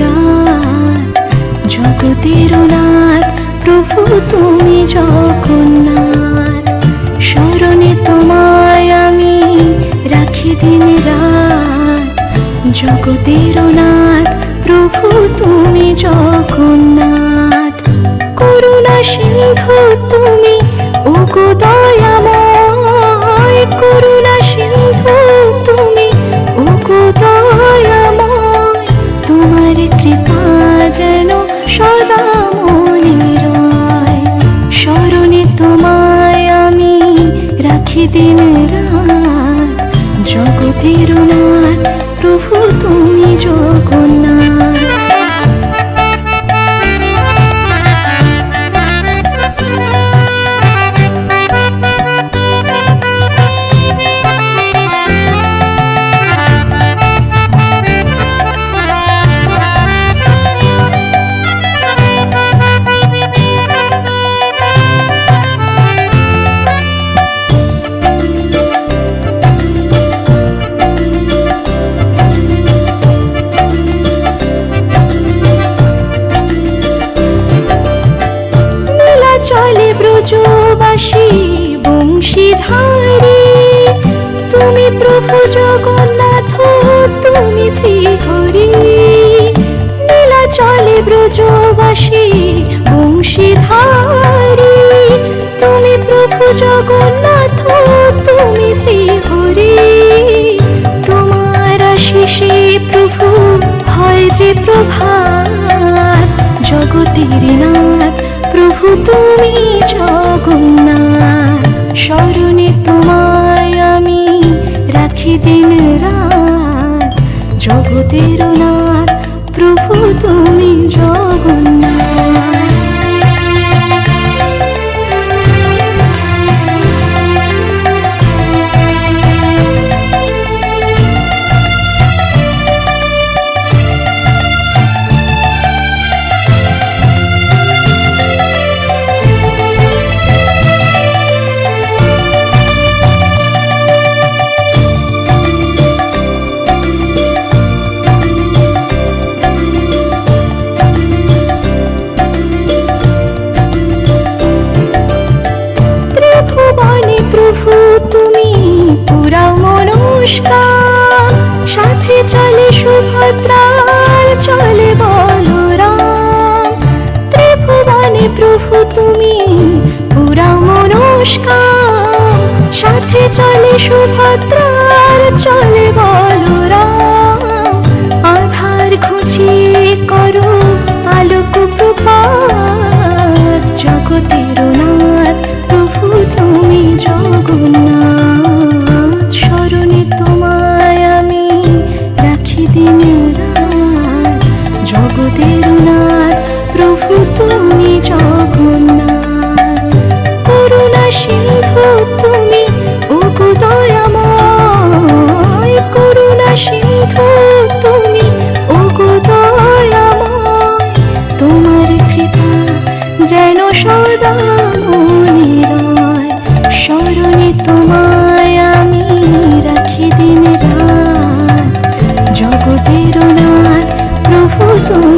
রাত, জগতের নাথ প্রভু তুমি জগন্নাথ। স্মরণে তোমায় আমি রাখি দিন রাত, জগতের নাথ প্রভু তুমি জগন্নাথ। করুণা সিন্ধু তুমি ওগো দয়াময়, করুণা সিন্ধু তুমি ওগো দয়াময়। তোমার কৃপা যেন সদা মনে রয়, স্মরণে তোমায় আমি রাখি দিন রাত, জগতের নাথ প্রভু তুমি জগন্নাথ। চলে ব্রজবাসী বংশীধারী, তুমি প্রভু জগন্নাথ তুমি শ্রীহরি। নীলা চলে ব্রজবাসী বংশীধারী, তুমি প্রভু জগন্নাথ তুমি শ্রীহরি। তোমার আশিসে প্রভু হয় যে প্রভাত, জগতের নাথ প্রভু তুমি জগন্নাথ। স্মরণে তোমায় আমি রাখি দিন রাত, জগতের নাথ প্রভু তুমি জগন্নাথ। সাথে চলে সুভদ্রার চলে বলরাম, ত্রিভুবনে প্রভু তুমি পুরা মনস্কাম। সাথে চলে সুভদ্রার চলে বলরাম, আধার ঘুচিয়ে করো আলোক প্রপাত, জগতের নাথ প্রভু তুমি জগন্নাথ। স্মরণে তোমায় আমি রাখি দিন রাত, জগতের নাথ প্রভু তুমি জগন্নাথ। করুণা সিন্ধু তুমি ওগো দয়াময়, করুণা সিন্ধু তুমি ওগো দয়াময়। তোমার কৃপা যেন সদা মনে রয়, স্মরণে তোমায় আমি রাখি দিন রাত, জগতের নাথ প্রভু তুমি